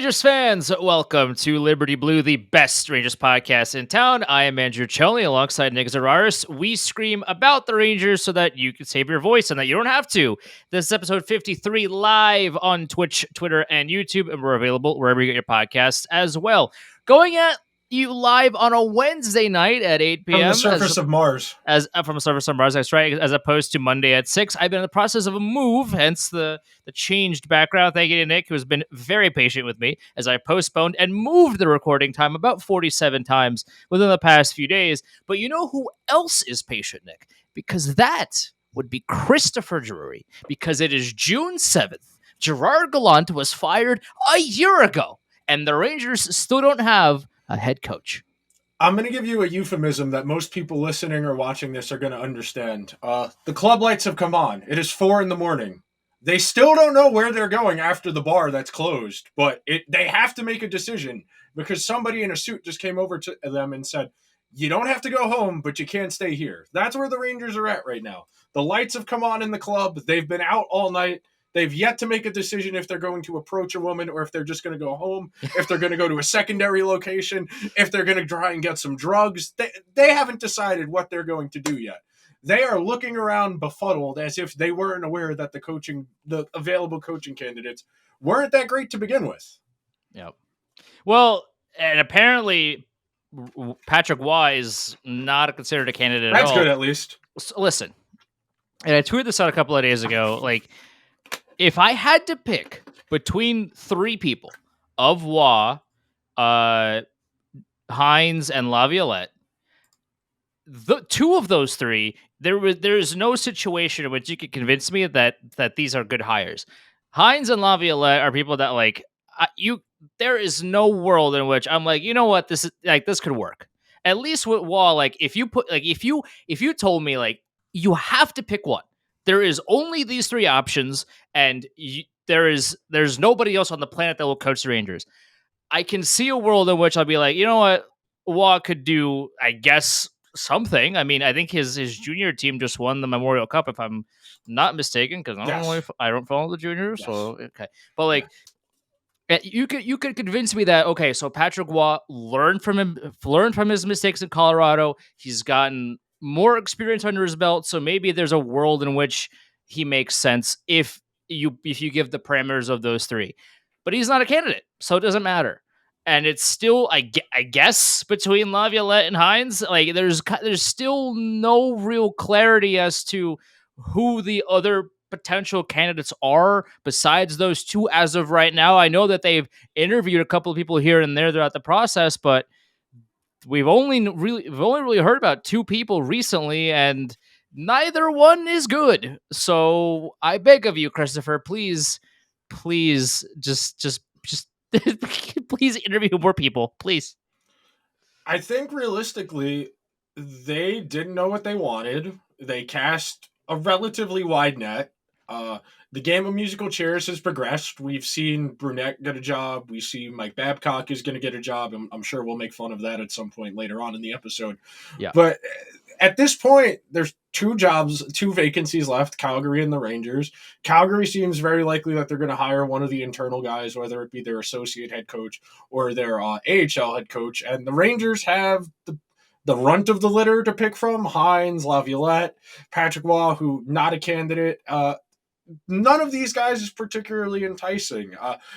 Rangers fans, welcome to Liberty Blue, the best Rangers podcast in town. I am Andrew Choney alongside Nick Zararis. We scream about the Rangers so that you can save your voice and that you don't have to. This is episode 53 live on Twitch, Twitter, and YouTube, and we're available wherever you get your podcasts as well. Going at you live on a Wednesday night at 8 p.m. From the surface of Mars. From the surface of Mars, that's right, as opposed to Monday at 6. I've been in the process of a move, hence the changed background. Thank you to Nick, who has been very patient with me as I postponed and moved the recording time about 47 times within the past few days. But you know who else is patient, Nick? Because that would be Christopher Drury, because it is June 7th. Gerard Gallant was fired a year ago, and the Rangers still don't have a head coach. I'm going to give you a euphemism that most people listening or watching this are going to understand. The club lights have come on. It is 4 a.m. They still don't know where they're going after the bar that's closed, but they have to make a decision because somebody in a suit just came over to them and said, you don't have to go home, but you can't stay here. That's where the Rangers are at right now. The lights have come on in the club. They've been out all night. They've yet to make a decision if they're going to approach a woman or if they're just going to go home, if they're going to go to a secondary location, if they're going to try and get some drugs. They haven't decided what they're going to do yet. They are looking around befuddled as if they weren't aware that the available coaching candidates weren't that great to begin with. Yep. Well, and apparently Patrick Waugh is not considered a candidate at all. That's good, at least. So listen, and I tweeted this out a couple of days ago, if I had to pick between three people of Waugh, Hines, and Laviolette, the two of those three, there is no situation in which you could convince me that these are good hires. Hines and Laviolette are people that there is no world in which I'm like, you know what, this could work. At least with Waugh, if you told me you have to pick one. There is only these three options, and there's nobody else on the planet that will coach the Rangers. I can see a world in which I'll be like, you know what, Waugh could do, I guess, something. I mean, I think his junior team just won the Memorial Cup, if I'm not mistaken, because I don't follow the juniors. Yes. So okay, but you could convince me that okay, so Patrick Waugh learned from his mistakes in Colorado. He's gotten more experience under his belt, so maybe there's a world in which he makes sense if you give the parameters of those three. But he's not a candidate, so it doesn't matter. And it's still, I guess, between Laviolette and Hines, there's still no real clarity as to who the other potential candidates are besides those two as of right now. I know that they've interviewed a couple of people here and there throughout the process, but we've only really heard about two people recently, and neither one is good. So I beg of you, Christopher, please just please interview more people, please. I think realistically, they didn't know what they wanted. They cast a relatively wide net. The game of musical chairs has progressed. We've seen Brunette get a job. We see Mike Babcock is going to get a job. I'm sure we'll make fun of that at some point later on in the episode. Yeah. But at this point, there's two vacancies left, Calgary and the Rangers. Calgary seems very likely that they're going to hire one of the internal guys, whether it be their associate head coach or their AHL head coach. And the Rangers have the runt of the litter to pick from: Hines, Laviolette, Patrick Waugh, who not a candidate. None of these guys is particularly enticing.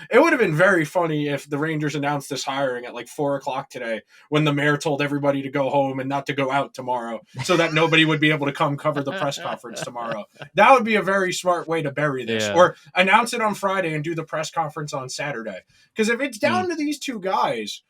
It would have been very funny if the Rangers announced this hiring at 4 o'clock today when the mayor told everybody to go home and not to go out tomorrow so that nobody would be able to come cover the press conference tomorrow. That would be a very smart way to bury this. Yeah. Or announce it on Friday and do the press conference on Saturday. Because if it's down to these two guys,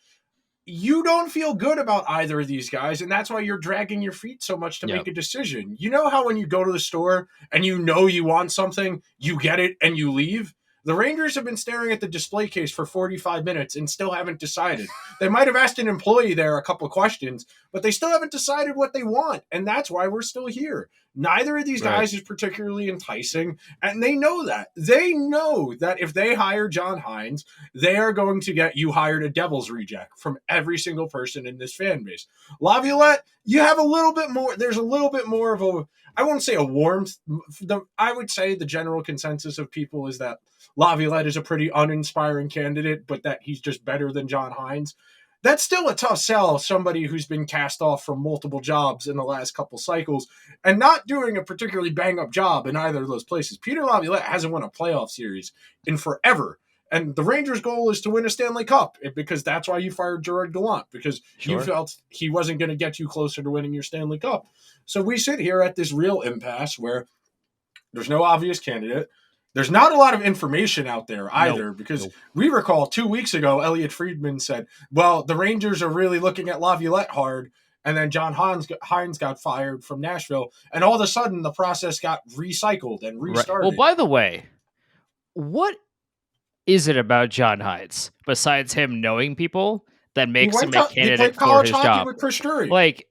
you don't feel good about either of these guys, and that's why you're dragging your feet so much to make a decision. You know how when you go to the store and you know you want something, you get it and you leave? The Rangers have been staring at the display case for 45 minutes and still haven't decided. They might have asked an employee there a couple of questions, but they still haven't decided what they want, and that's why we're still here. Neither of these guys is particularly enticing, and they know that. They know that if they hire John Hines, they are going to get you hired a devil's reject from every single person in this fan base. Laviolette, you have a little bit more. There's a little bit more of I won't say a warmth. I would say the general consensus of people is that Laviolette is a pretty uninspiring candidate, but that he's just better than John Hines. That's still a tough sell. Somebody who's been cast off from multiple jobs in the last couple cycles and not doing a particularly bang up job in either of those places. Peter Laviolette hasn't won a playoff series in forever. And the Rangers' goal is to win a Stanley Cup because that's why you fired Gerard Gallant, because you Sure. felt he wasn't going to get you closer to winning your Stanley Cup. So we sit here at this real impasse where there's no obvious candidate. There's not a lot of information out there either, No. because No. we recall 2 weeks ago, Elliot Friedman said, well, the Rangers are really looking at Laviolette hard. And then John Hines got fired from Nashville. And all of a sudden, the process got recycled and Right. restarted. Well, by the way, what is it about John Hines besides him knowing people that makes him a He candidate played for college his hockey job? with Chris Drury. Like,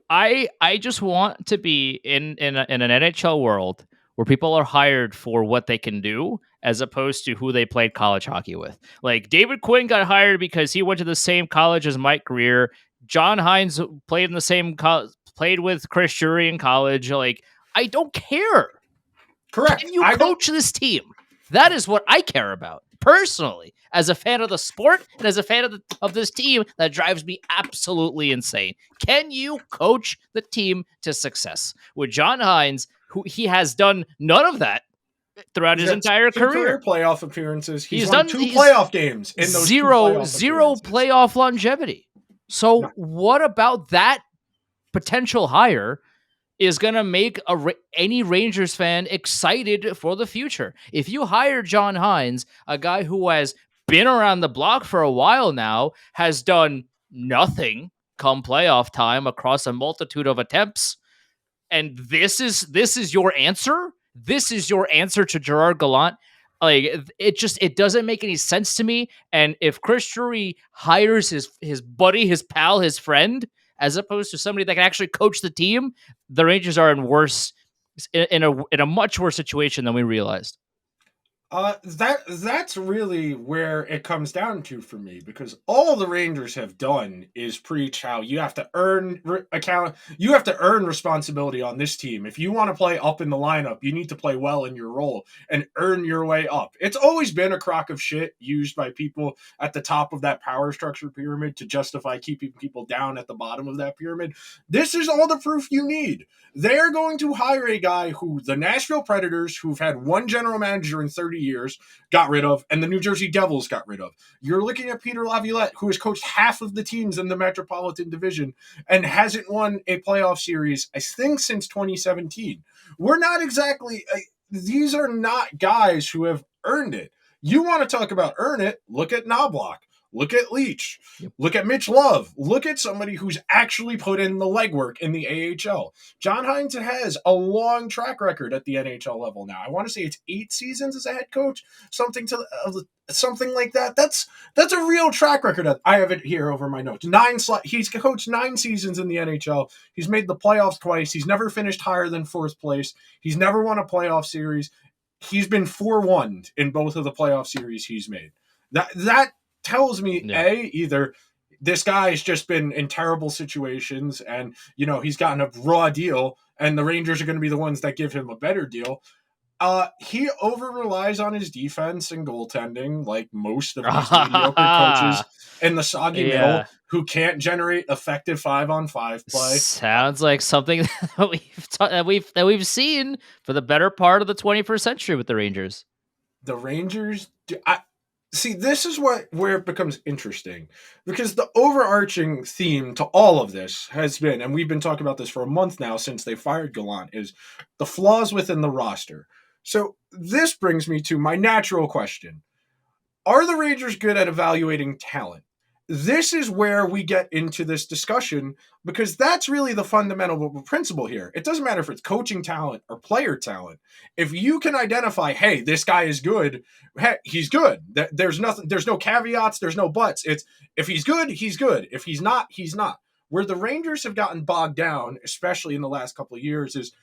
I just want to be in an NHL world where people are hired for what they can do as opposed to who they played college hockey with. Like David Quinn got hired because he went to the same college as Mike Greer. John Hines played in the same played with Chris Drury in college. Like, I don't care. Correct. Can you coach this team? That is what I care about personally, as a fan of the sport and as a fan of this team that drives me absolutely insane. Can you coach the team to success? With John Hines, who he has done none of that throughout his entire career. Playoff appearances. He's done won 2 playoff games in those zero playoff playoff longevity. So what about that potential hire is going to make any Rangers fan excited for the future? If you hire John Hines, a guy who has been around the block for a while now, has done nothing come playoff time across a multitude of attempts, and this is your answer? This is your answer to Gerard Gallant? Like, it doesn't make any sense to me. And if Chris Drury hires his buddy, his pal, his friend, as opposed to somebody that can actually coach the team, the Rangers are in a much worse situation than we realized. That's really where it comes down to for me, because all the Rangers have done is preach how you have to earn you have to earn responsibility on this team. If you want to play up in the lineup, you need to play well in your role and earn your way up. It's always been a crock of shit used by people at the top of that power structure pyramid to justify keeping people down at the bottom of that pyramid. This is all the proof you need. They're going to hire a guy who the Nashville Predators, who've had one general manager in 30 years, got rid of, and the New Jersey Devils got rid of. You're looking at Peter Laviolette, who has coached half of the teams in the Metropolitan Division and hasn't won a playoff series, I think, since 2017. We're not exactly, these are not guys who have earned it. You want to talk about earn it, look at Knobloch. Look at Leach. Yep. Look at Mitch Love. Look at somebody who's actually put in the legwork in the AHL. John Hines has a long track record at the NHL level now. I want to say it's 8 seasons as a head coach, something like that. That's a real track record. I have it here over my notes. He's coached 9 seasons in the NHL. He's made the playoffs twice. He's never finished higher than 4th place. He's never won a playoff series. He's been 4-1 in both of the playoff series he's made. That tells me either this guy has just been in terrible situations and he's gotten a raw deal and the Rangers are going to be the ones that give him a better deal. He over relies on his defense and goaltending, like most of these mediocre coaches in the soggy middle who can't generate effective 5-on-5 play. Sounds like something that we've seen for the better part of the 21st century with the Rangers. The Rangers, see, this is where it becomes interesting, because the overarching theme to all of this has been, and we've been talking about this for a month now since they fired Gallant, is the flaws within the roster. So this brings me to my natural question. Are the Rangers good at evaluating talent? This is where we get into this discussion, because that's really the fundamental principle here. It doesn't matter if it's coaching talent or player talent. If you can identify, hey, this guy is good, hey, he's good. There's no caveats, there's no buts. It's if he's good, he's good. If he's not, he's not. Where the Rangers have gotten bogged down, especially in the last couple of years, is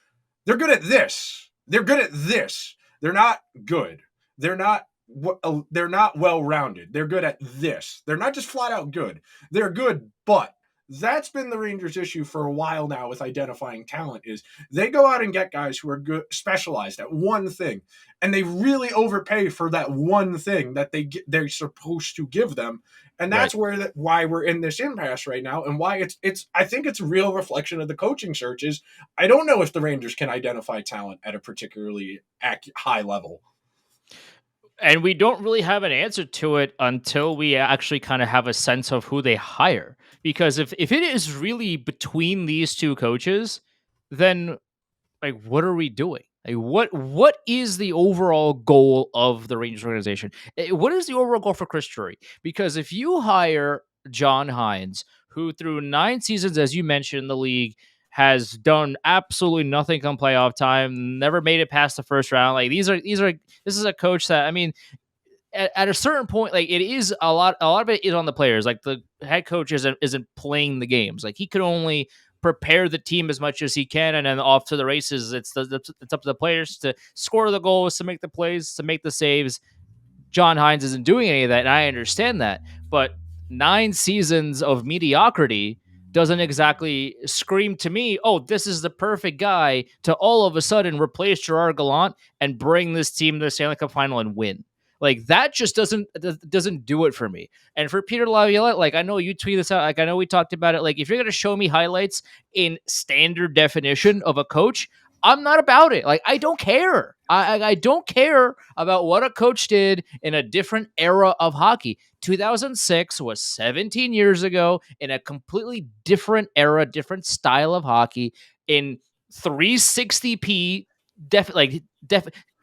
they're good at this. They're good at this. They're not good. They're not well-rounded. They're good at this. They're not just flat out good. They're good, but That's been the Rangers' issue for a while now with identifying talent. Is they go out and get guys who are good, specialized at one thing, and they really overpay for that one thing that they're supposed to give them, and Right. that's why we're in this impasse right now, and why it's I think it's a real reflection of the coaching searches. I don't know if the Rangers can identify talent at a particularly high level. And we don't really have an answer to it until we actually kind of have a sense of who they hire. Because if it is really between these two coaches, then like what are we doing? Like what is the overall goal of the Rangers organization? What is the overall goal for Chris Drury? Because if you hire John Hines, who through 9 seasons, as you mentioned, in the league has done absolutely nothing come playoff time, never made it past the first round. Like this is a coach that I mean at a certain point, like it is a lot of it is on the players. Like the head coach isn't playing the games. Like he could only prepare the team as much as he can, and then off to the races. It's up to the players to score the goals, to make the plays, to make the saves. John Hines isn't doing any of that, and I understand that. But 9 seasons of mediocrity doesn't exactly scream to me, oh, this is the perfect guy to all of a sudden replace Gerard Gallant and bring this team to the Stanley Cup final and win. Like that just doesn't do it for me. And for Peter Laviolette, like I know you tweeted this out, like I know we talked about it. Like if you're gonna show me highlights in standard definition of a coach, I'm not about it. Like I don't care. I don't care about what a coach did in a different era of hockey. 2006 was 17 years ago in a completely different era, different style of hockey in 360p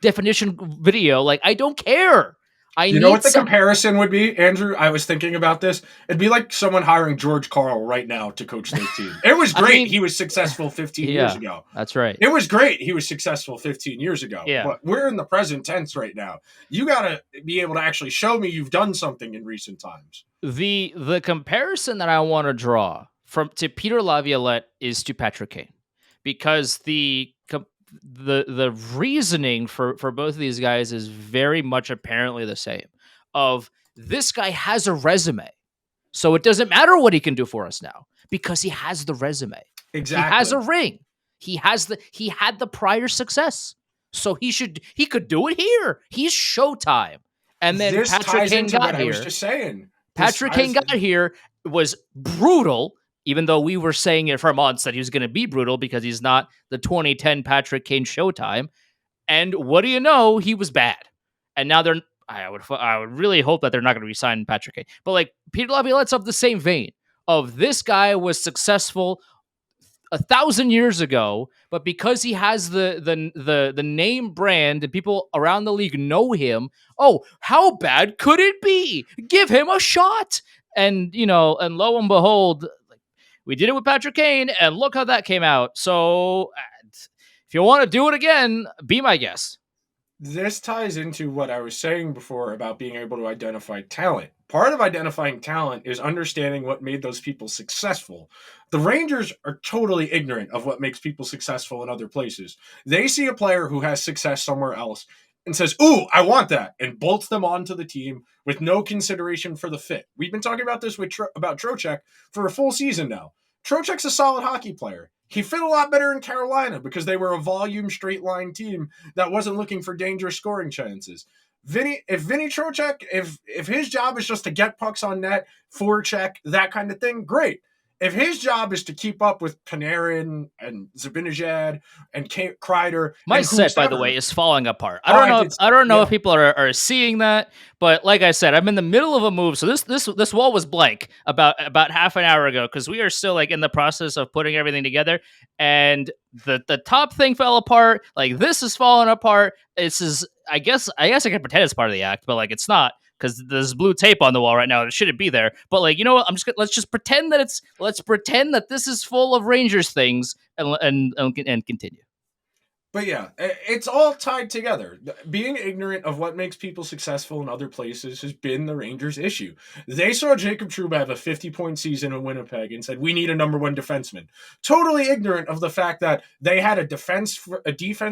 definition video. Like I don't care. I You know need what the some. comparison would be, Andrew? I was thinking about this. It'd be like someone hiring George Karl right now to coach their team. It was I great. mean, He was successful 15 years yeah, ago. that's right. It was great. He was successful 15 years ago. Yeah. But we're in the present tense right now. You got to be able to actually show me you've done something in recent times. The comparison that I want to draw from to Peter Laviolette is to Patrick Kane, because the reasoning for both of these guys is very much apparently the same. Of this guy has a resume, so it doesn't matter what he can do for us now because he has the resume. He has a Exactly. ring. He had the prior success, so he could do it here. He's Showtime. And then This Patrick ties Kane into got what I was here. just saying. This Patrick Kane ties got here, was brutal, even though we were saying it for months that he was going to be brutal because he's not the 2010 Patrick Kane Showtime. And what do you know? He was bad. And now they're. I would really hope that they're not going to resign Patrick Kane. But like Peter Laviolette's of the same vein of this guy was successful 1,000 years ago, but because he has the name brand and people around the league know him, oh, how bad could it be? Give him a shot. And and lo and behold, we did it with Patrick Kane, and look how that came out. So if you want to do it again, be my guest. This ties into what I was saying before about being able to identify talent. Part of identifying talent is understanding what made those people successful. The Rangers are totally ignorant of what makes people successful in other places. They see a player who has success somewhere else and says, "Ooh, I want that," and bolts them onto the team with no consideration for the fit. We've been talking about this about Trocheck for a full season now. Trocheck's a solid hockey player. He fit a lot better in Carolina because they were a volume straight line team that wasn't looking for dangerous scoring chances. Vinny Trocheck, if his job is just to get pucks on net, forecheck, that kind of thing, great. If his job is to keep up with Panarin and Zibanejad and Kreider My and set, by the whoever, way, is falling apart. oh, I did, I don't know if yeah, people are seeing that, but like I said, I'm in the middle of a move. So this wall was blank about half an hour ago because we are still like in the process of putting everything together, and the top thing fell apart. Like this is falling apart. This is I guess I can pretend it's part of the act, but like it's not because there's blue tape on the wall right now. It shouldn't be there. But like, you know what? Let's just pretend that let's pretend that this is full of Rangers things and continue. But yeah, it's all tied together. Being ignorant of what makes people successful in other places has been the Rangers' issue. They saw Jacob Trouba have a 50-point season in Winnipeg and said, "We need a number one defenseman." Totally ignorant of the fact that they had a defense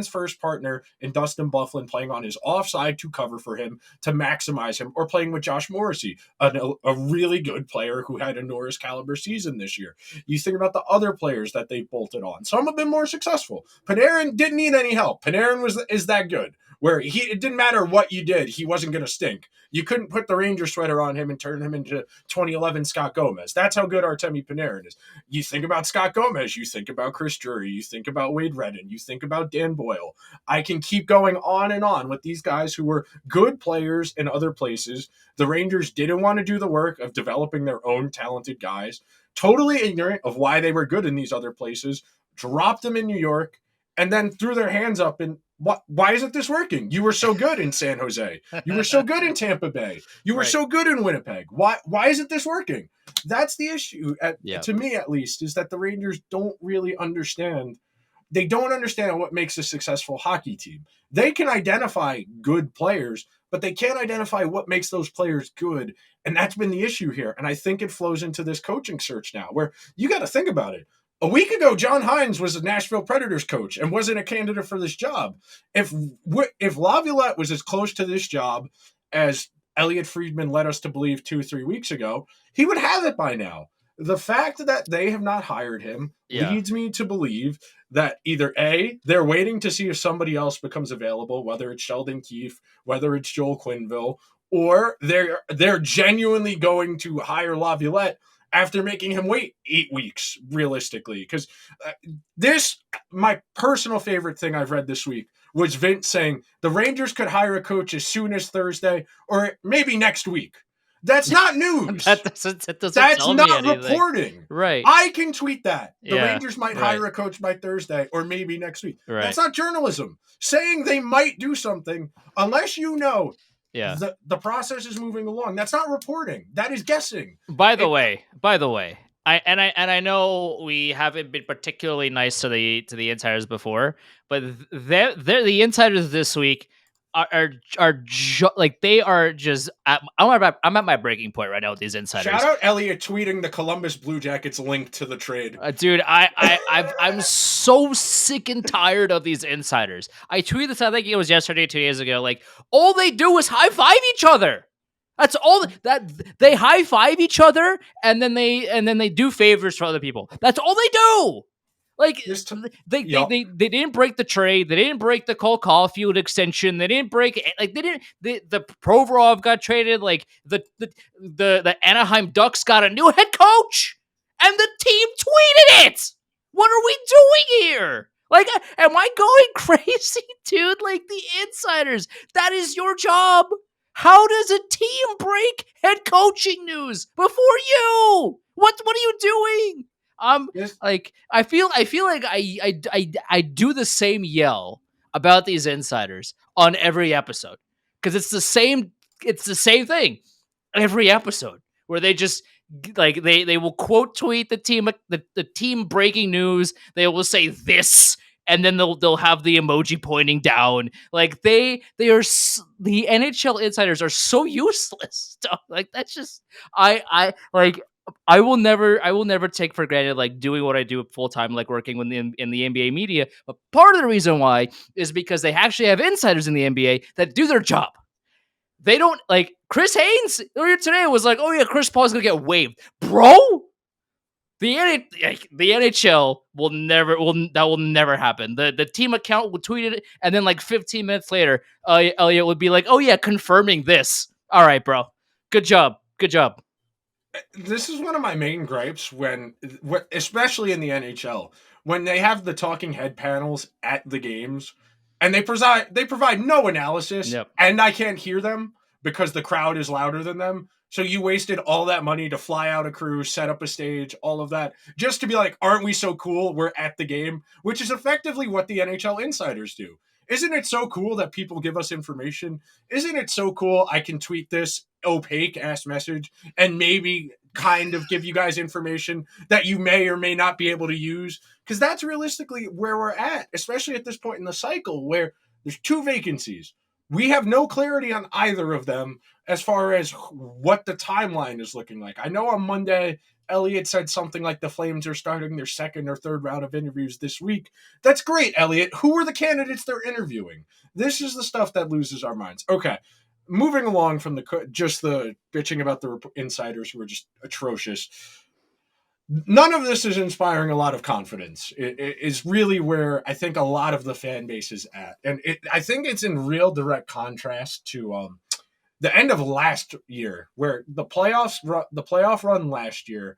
first partner in Dustin Bufflin playing on his offside to cover for him to maximize him, or playing with Josh Morrissey, a really good player who had a Norris caliber season this year. You think about the other players that they bolted on. Some have been more successful. Panarin didn't need any help. Panarin is that good. Where it didn't matter what you did, he wasn't going to stink. You couldn't put the Ranger sweater on him and turn him into 2011 Scott Gomez. That's how good Artemi Panarin is. You think about Scott Gomez, you think about Chris Drury, you think about Wade Redden, you think about Dan Boyle. I can keep going on and on with these guys who were good players in other places. The Rangers didn't want to do the work of developing their own talented guys, totally ignorant of why they were good in these other places, dropped them in New York, and then threw their hands up and why isn't this working? You were so good in San Jose. You were so good in Tampa Bay. You were Right. so good in Winnipeg. Why isn't this working? That's the issue, Yeah. to me at least, is that the Rangers don't really understand. They don't understand what makes a successful hockey team. They can identify good players, but they can't identify what makes those players good. And that's been the issue here. And I think it flows into this coaching search now, where you got to think about it. A week ago, John Hines was a Nashville Predators coach and wasn't a candidate for this job. If Laviolette was as close to this job as Elliot Friedman led us to believe 2-3 weeks ago, he would have it by now. The fact that they have not hired him leads me to believe that either A, they're waiting to see if somebody else becomes available, whether it's Sheldon Keefe, whether it's Joel Quenneville, or they're genuinely going to hire Laviolette after making him wait 8 weeks, realistically. Because my personal favorite thing I've read this week was Vince saying the Rangers could hire a coach as soon as Thursday or maybe next week. That's not news. that doesn't That's tell me not anything. reporting. Right. I can tweet that. The Yeah, Rangers might right. hire a coach by Thursday or maybe next week. Right. That's not journalism. Saying they might do something, unless you know Yeah. the process is moving along, that's not reporting. That is guessing. By the way, I know we haven't been particularly nice to the insiders before, but they're the insiders this week like they are just I'm at my breaking point right now with these insiders. Shout out Elliot tweeting the Columbus Blue Jackets link to the trade. Dude, I'm so sick and tired of these insiders. I tweeted this, I think it was yesterday, 2 days ago. Like, all they do is high five each other. That's all that they high five each other, and then they do favors for other people. That's all they do. Like they didn't break the trade. They didn't break the Cole Caulfield extension. They didn't break like they didn't. The Provorov got traded. Like the Anaheim Ducks got a new head coach, and the team tweeted it. What are we doing here? Like, am I going crazy, dude? Like the insiders. That is your job. How does a team break head coaching news before you? What are you doing? Yes. Like I feel like I do the same yell about these insiders on every episode because it's the same thing every episode where they just like they will quote tweet the team breaking news. They will say this, and then they'll have the emoji pointing down. Like the NHL insiders are so useless. Like that's just I like. I will never take for granted like doing what I do full time, like working in the NBA media. But part of the reason why is because they actually have insiders in the NBA that do their job. They don't like Chris Haynes earlier today was like, "Oh yeah, Chris Paul's gonna get waived, bro." The NHL will never happen. The team account will tweet it, and then like 15 minutes later, Elliot would be like, "Oh yeah, confirming this." All right, bro. Good job. This is one of my main gripes especially in the NHL, when they have the talking head panels at the games and they provide no analysis. Yep. And I can't hear them because the crowd is louder than them. So you wasted all that money to fly out a crew, set up a stage, all of that, just to be like, aren't we so cool? We're at the game, which is effectively what the NHL insiders do. Isn't it so cool that people give us information? Isn't it so cool I can tweet this opaque ass message and maybe kind of give you guys information that you may or may not be able to use, because that's realistically where we're at, especially at this point in the cycle where there's 2 vacancies. We have no clarity on either of them as far as what the timeline is looking like. I know on Monday, Elliot said something like the Flames are starting their second or third round of interviews this week. That's great, Elliot. Who are the candidates they're interviewing? This is the stuff that loses our minds. Okay, moving along from just the bitching about the insiders who are just atrocious. None of this is inspiring a lot of confidence. It is really where I think a lot of the fan base is at, and I think it's in real direct contrast to the end of last year, where the playoff run last year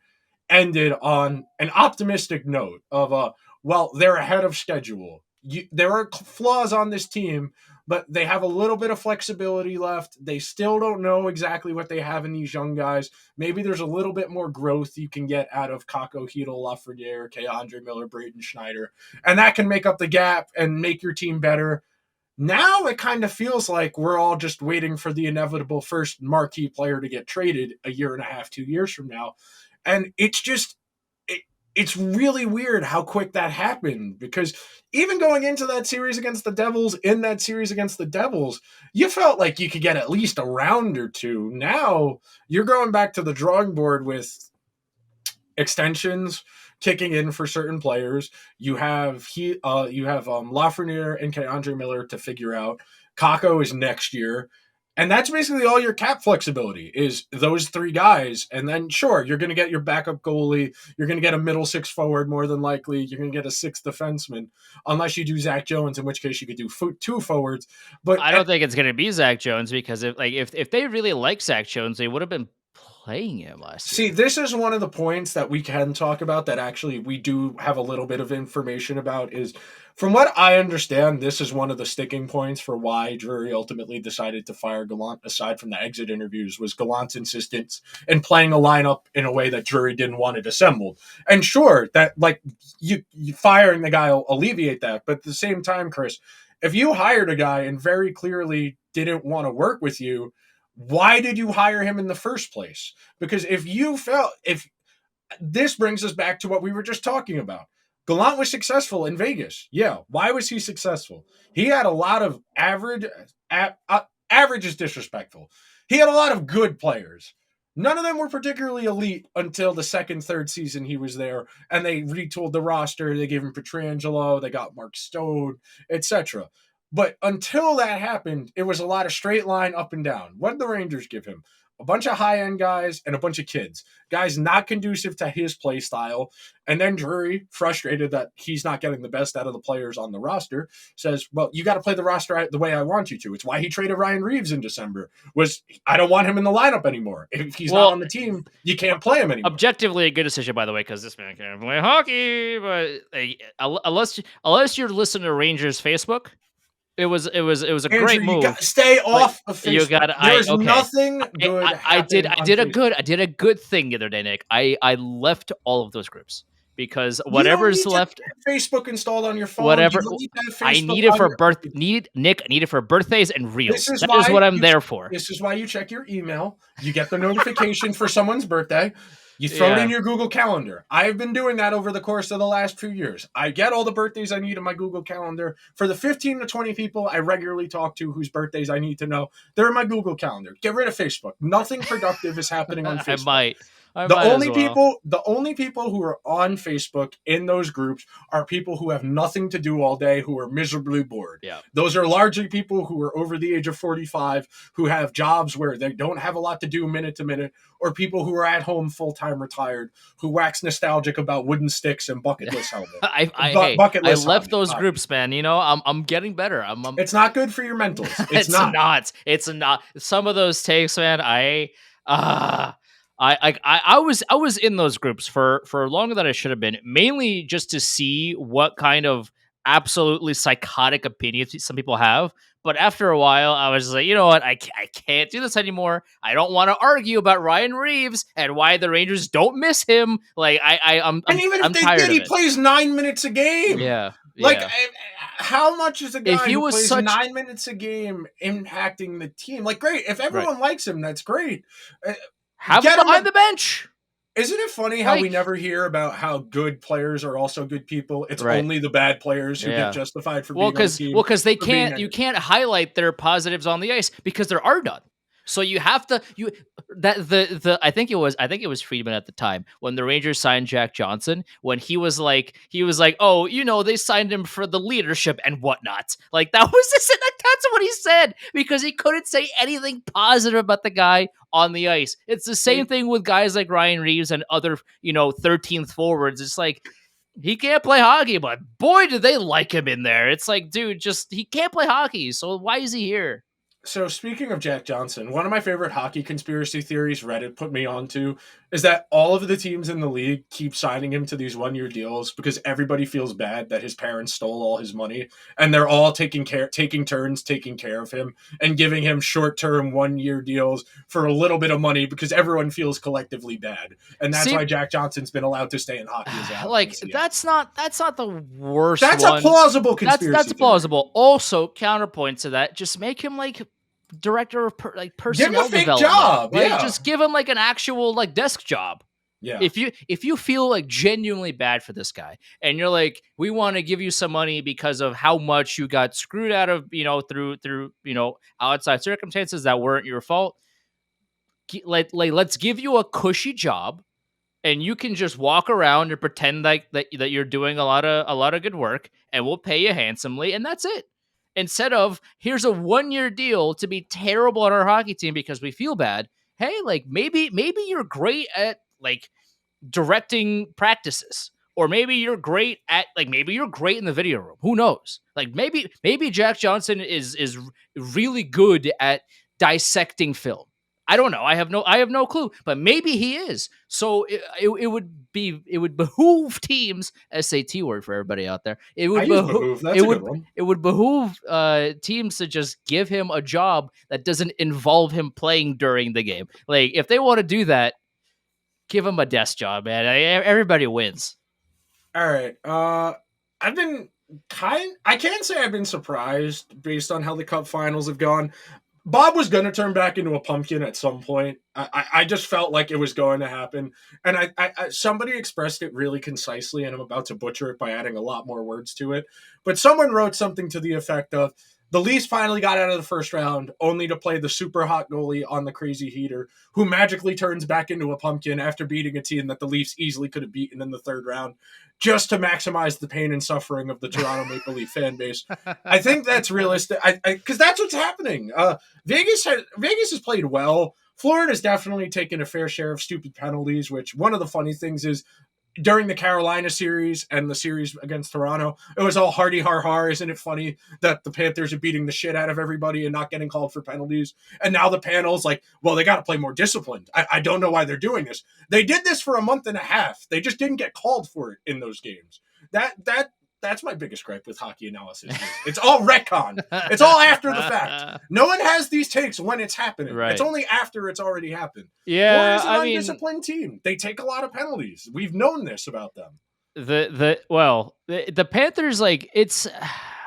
ended on an optimistic note of well, they're ahead of schedule. There are flaws on this team, but they have a little bit of flexibility left. They still don't know exactly what they have in these young guys. Maybe there's a little bit more growth you can get out of Kako, Hedel, Lafreniere, Andre Miller, Braden Schneider, and that can make up the gap and make your team better. Now it kind of feels like we're all just waiting for the inevitable first marquee player to get traded a year and a half, 2 years from now. And it's just, it's really weird how quick that happened, because even going into that series against the Devils, you felt like you could get at least a round or two. Now you're going back to the drawing board with extensions kicking in for certain players. You have Lafreniere and Andre Miller to figure out. Kako is next year. And that's basically all your cap flexibility is those 3 guys. And then, sure, you're going to get your backup goalie. You're going to get a middle 6 forward more than likely. You're going to get a 6th defenseman, unless you do Zach Jones, in which case you could do 2 forwards. But I don't think it's going to be Zach Jones, because if they really like Zach Jones, they would have been playing him last year. See, this is one of the points that we can talk about that actually we do have a little bit of information about. Is, from what I understand, this is one of the sticking points for why Drury ultimately decided to fire Gallant, aside from the exit interviews, was Gallant's insistence in playing a lineup in a way that Drury didn't want it assembled. And sure, that like you firing the guy will alleviate that, but at the same time, Chris, if you hired a guy and very clearly didn't want to work with you, why did you hire him in the first place? Because if this brings us back to what we were just talking about. Gallant was successful in Vegas. Yeah. Why was he successful? He had a lot of average is disrespectful. He had a lot of good players. None of them were particularly elite until the second, third season he was there, and they retooled the roster. They gave him Pietrangelo, they got Mark Stone, etc. But until that happened, it was a lot of straight line up and down. What did the Rangers give him? A bunch of high-end guys and a bunch of kids. Guys not conducive to his play style. And then Drury, frustrated that he's not getting the best out of the players on the roster, says, well, you got to play the roster the way I want you to. It's why he traded Ryan Reeves in December, was I don't want him in the lineup anymore. If he's not on the team, you can't play him anymore. Objectively a good decision, by the way, because this man can't play hockey. But unless you're listening to Rangers Facebook, it was a Andrew, great move. You stay off of Facebook. There's nothing good. I did a good thing the other day, Nick. I left all of those groups, because whatever's left, Facebook installed on your phone. Whatever I need it for need it for birthdays and reels. That is what I'm there for. This is why you check your email. You get the notification for someone's birthday. You throw it in your Google Calendar. I've been doing that over the course of the last few years. I get all the birthdays I need in my Google Calendar. For the 15 to 20 people I regularly talk to whose birthdays I need to know, they're in my Google Calendar. Get rid of Facebook. Nothing productive is happening on Facebook. The only people who are on Facebook in those groups are people who have nothing to do all day, who are miserably bored. Yeah. Those are largely people who are over the age of 45, who have jobs where they don't have a lot to do minute to minute, or people who are at home full-time retired, who wax nostalgic about wooden sticks and bucket list helmets. I left those groups, man. You know, I'm getting better. It's not good for your mentals. It's not. Some of those takes, man, I was in those groups for longer than I should have been, mainly just to see what kind of absolutely psychotic opinions some people have. But after a while, I was like, you know what? I can't do this anymore. I don't want to argue about Ryan Reeves and why the Rangers don't miss him. Like I'm even if I'm they tired did, of he it. plays 9 minutes a game. Yeah. Like, how much is a guy who plays 9 minutes a game impacting the team? Like, great. If everyone likes him, that's great. Have him behind the bench. Isn't it funny how we Like, never hear about how good players are also good people? It's right. only the bad players who get Yeah. justified for Well, being on the because team they for being can't, you negative. can't highlight their positives on the ice because there are none. So you have to, that I think it was Friedman at the time when the Rangers signed Jack Johnson, when he was like, oh, they signed him for the leadership and whatnot. Like, that was just like, that's what he said, because he couldn't say anything positive about the guy on the ice. It's the same See, thing with guys like Ryan Reeves and other 13th forwards. It's like, he can't play hockey, but boy, do they like him in there. It's like, dude, just he can't play hockey, so why is he here? so speaking of Jack Johnson, one of my favorite hockey conspiracy theories Reddit put me onto is that all of the teams in the league keep signing him to these 1 year deals because everybody feels bad that his parents stole all his money, and they're all taking turns taking care of him and giving him short-term 1 year deals for a little bit of money because everyone feels collectively bad. And that's See, why Jack Johnson's been allowed to stay in hockey as a Habs in like Seattle. that's not the worst That's a one. plausible That's conspiracy theory. plausible. Also, counterpoint to that, just make him like director of Give him a personnel fake development. job. Like, Yeah. just give him like an actual like desk job. Yeah. If you feel like genuinely bad for this guy, and you're like, we want to give you some money because of how much you got screwed out of, through outside circumstances that weren't your fault, let's give you a cushy job, and you can just walk around and pretend like that you're doing a lot of good work, and we'll pay you handsomely, and that's it. Instead of, here's a 1 year deal to be terrible on our hockey team because we feel bad. Hey, like, maybe you're great at like directing practices, or maybe you're great in the video room. Who knows? Like, maybe Jack Johnson is really good at dissecting film. I don't know. I have no clue, but maybe he is. So it would behoove teams, SAT word for everybody out there. It I would use behoove behoove. That's a good one. it would behoove teams to just give him a job that doesn't involve him playing during the game. Like, if they want to do that, give him a desk job, man. Everybody wins. All right. I've been I can't say I've been surprised based on how the Cup finals have gone. Bob was going to turn back into a pumpkin at some point. I just felt like it was going to happen. And somebody expressed it really concisely, and I'm about to butcher it by adding a lot more words to it. But someone wrote something to the effect of, the Leafs finally got out of the first round, only to play the super hot goalie on the crazy heater, who magically turns back into a pumpkin after beating a team that the Leafs easily could have beaten in the third round, just to maximize the pain and suffering of the Toronto Maple Leaf fan base. I think that's realistic, because that's what's happening. Vegas has played well. Florida's definitely taken a fair share of stupid penalties, which, one of the funny things is, during the Carolina series and the series against Toronto, it was all hardy har har. Isn't it funny that the Panthers are beating the shit out of everybody and not getting called for penalties? And now the panel's like, well, they got to play more disciplined. I don't know why they're doing this. They did this for a month and a half. They just didn't get called for it in those games. That's my biggest gripe with hockey analysis. It's all retcon. It's all after the fact. No one has these takes when it's happening. Right. It's only after it's already happened. Yeah, Florida's an I mean, undisciplined team. They take a lot of penalties. We've known this about them. the Panthers, like, it's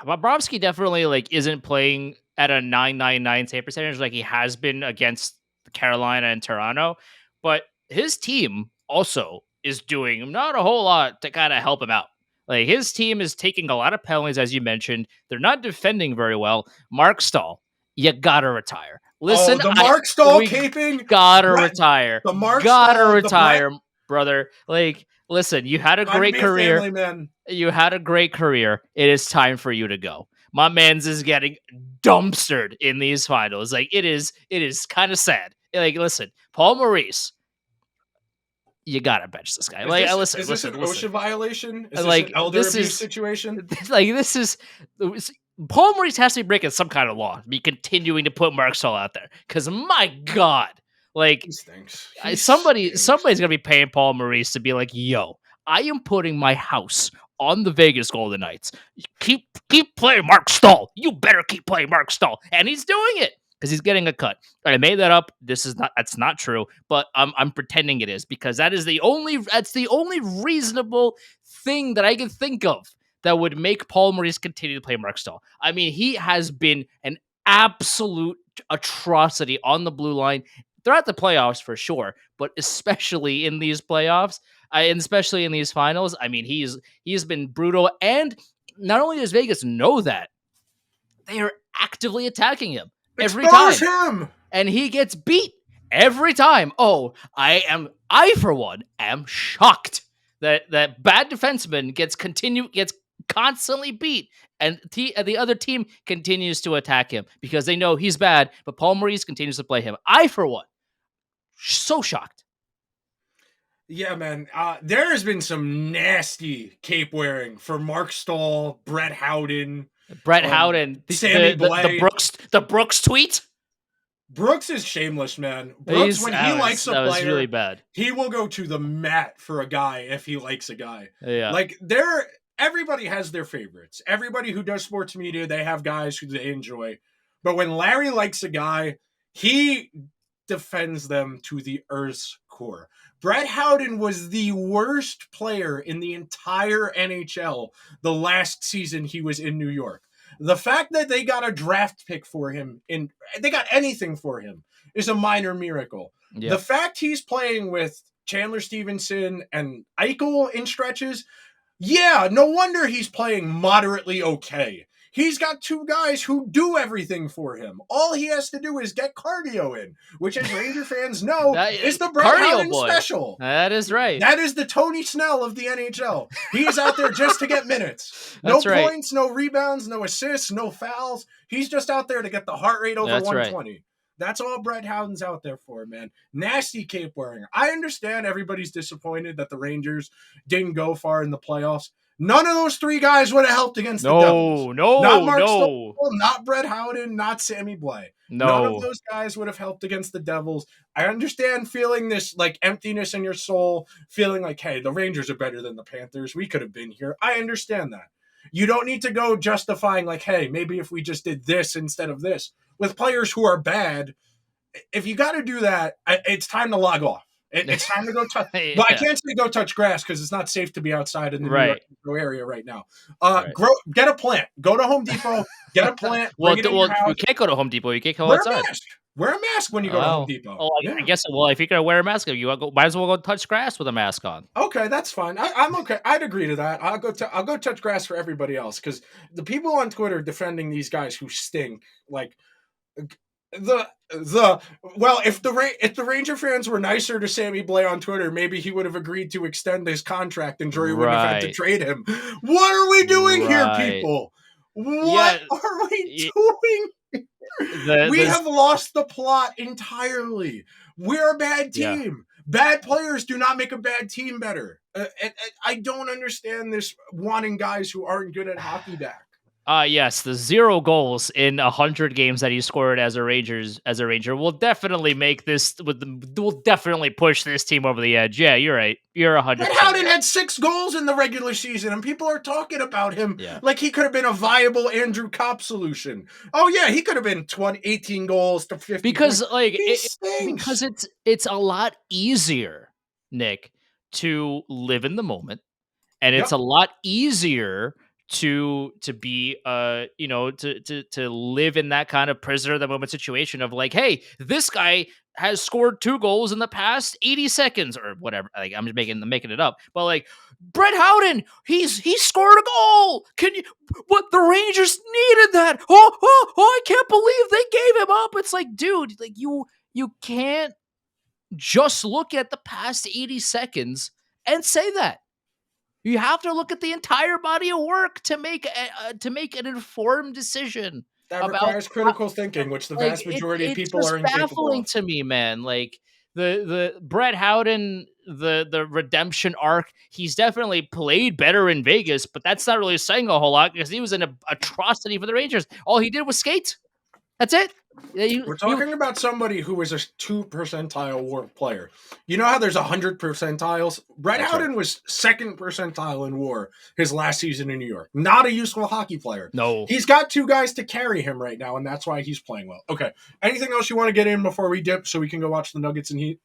Bobrovsky definitely like isn't playing at a 999 save percentage like he has been against Carolina and Toronto, but his team also is doing not a whole lot to kind of help him out. Like, his team is taking a lot of penalties, as you mentioned. They're not defending very well. Mark Stahl, you gotta retire. Oh, Listen, the Mark Stahl we caping. gotta retire. The Mark Gotta Stahl, retire, brother. Like, listen, you had a time to great be a career. family man. You had a great career. It is time for you to go. My man's is getting dumpstered in these finals. Like, it is kind of sad. Like, listen, Paul Maurice, you gotta bench this guy. Like, Is this an OSHA violation? Is this like, an elder this abuse is situation? like, this is Paul Maurice has to be breaking some kind of law to be continuing to put Mark Stahl out there. Because, my God, like, He stinks. somebody's gonna be paying Paul Maurice to be like, yo, I am putting my house on the Vegas Golden Knights. Keep playing Mark Stahl. You better keep playing Mark Stahl, and he's doing it because he's getting a cut. I made that up. That's not true, but I'm pretending it is, because that's the only reasonable thing that I can think of that would make Paul Maurice continue to play Mark Stahl. I mean, he has been an absolute atrocity on the blue line they're at the playoffs for sure, but especially in these playoffs, and especially in these finals, I mean, he's been brutal. And not only does Vegas know that, they are actively attacking him every Expose time, him. and he gets beat every time. Oh, I for one am shocked that bad defenseman gets constantly beat, and the other team continues to attack him because they know he's bad, but Paul Maurice continues to play him. I for one, so shocked. Yeah, man. There has been some nasty cape wearing for Mark Stahl, Brett Howden, Brett Howden, Sammy Blay. The Brooks tweet. Brooks is shameless, man. Brooks, when he likes a That was really player, bad. he will go to the mat for a guy if he likes a guy. Yeah, Like everybody has their favorites. Everybody who does sports media, they have guys who they enjoy. But when Larry likes a guy, he defends them to the earth's core. Brett Howden was the worst player in the entire NHL the last season he was in New York. The fact that they got a draft pick for him and they got anything for him is a minor miracle. yeah. The fact he's playing with Chandler Stevenson and Eichel in stretches, yeah, no wonder he's playing moderately okay. He's got two guys who do everything for him. All he has to do is get cardio in, which, as Ranger fans know, is the Brett Howden special. That is right. That is the Tony Snell of the NHL. He's out there just to get minutes. No points, no rebounds, no assists, no fouls. He's just out there to get the heart rate over 120. Right. That's all Brett Howden's out there for, man. Nasty cape wearing. I understand everybody's disappointed that the Rangers didn't go far in the playoffs. None of those three guys would have helped against the Devils. Not Mark Stoll, not Brett Howden, not Sammy Blay. None of those guys would have helped against the Devils. I understand feeling this like emptiness in your soul, feeling like, hey, the Rangers are better than the Panthers. We could have been here. I understand that. You don't need to go justifying like, hey, maybe if we just did this instead of this. With players who are bad, if you got to do that, it's time to log off. It's time to go touch. Yeah. Well, I can't say go touch grass because it's not safe to be outside in the New York area right now. Get a plant. Go to Home Depot. Get a plant. You can't go to Home Depot. You can't go outside. Wear a mask when you go to Home Depot. Oh, yeah. I guess. Well, if you're gonna wear a mask, might as well go touch grass with a mask on. Okay, that's fine. I'm okay. I'd agree to that. I'll go touch grass for everybody else because the people on Twitter defending these guys who stink like. If the Ranger fans were nicer to Sammy Blay on Twitter, maybe he would have agreed to extend his contract and Drury wouldn't have had to trade him. What are we doing here, people? What are we doing? We have lost the plot entirely. We're a bad team. Yeah. Bad players do not make a bad team better. I don't understand this wanting guys who aren't good at hockey back. Yes, the 0 goals in 100 games that he scored as a Ranger will definitely will definitely push this team over the edge. Yeah, you're right. You're 100%. But Howden had 6 goals in the regular season, and people are talking about him like he could have been a viable Andrew Kopp solution. Oh yeah, he could have been 18 goals to 50. Because because it's a lot easier, Nick, to live in the moment, and it's a lot easier to be to live in that kind of prisoner of the moment situation of like, hey, this guy has scored 2 goals in the past 80 seconds or whatever. Like I'm just making it up, but like Brett Howden, he scored a goal. What the Rangers needed that? Oh, I can't believe they gave him up. It's like, dude, like you can't just look at the past 80 seconds and say that. You have to look at the entire body of work to make an informed decision. That requires critical thinking, which the vast majority of people are incapable of. It's baffling to me, man. Like the Brett Howden, the redemption arc, he's definitely played better in Vegas, but that's not really saying a whole lot because he was an atrocity for the Rangers. All he did was skate. That's it. We're talking about somebody who was a 2 percentile WAR player. You know how there's 100 percentiles? Brett Howden was 2nd percentile in WAR his last season in New York. Not a useful hockey player. No. He's got 2 guys to carry him right now, and that's why he's playing well. Okay. Anything else you want to get in before we dip so we can go watch the Nuggets and Heat?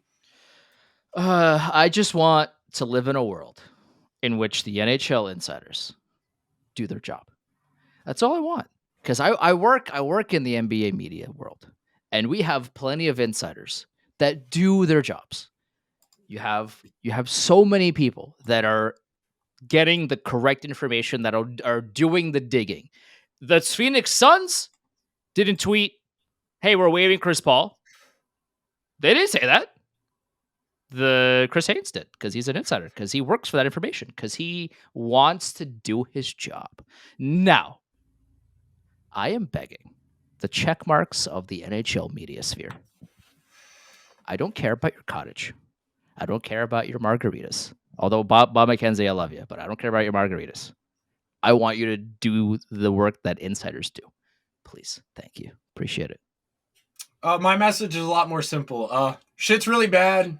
I just want to live in a world in which the NHL insiders do their job. That's all I want. Because I work in the NBA media world, and we have plenty of insiders that do their jobs. You have so many people that are getting the correct information, that are doing the digging. The Phoenix Suns didn't tweet, "Hey, we're waiving Chris Paul." They didn't say that. The Chris Haynes did, because he's an insider, because he works for that information, because he wants to do his job. Now, I am begging the check marks of the NHL media sphere. I don't care about your cottage. I don't care about your margaritas. Although Bob McKenzie, I love you, but I don't care about your margaritas. I want you to do the work that insiders do. Please. Thank you. Appreciate it. My message is a lot more simple. Shit's really bad.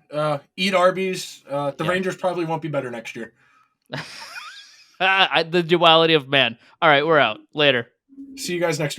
Eat Arby's. The Yeah. Rangers probably won't be better next year. The duality of man. All right, we're out. Later. See you guys next week.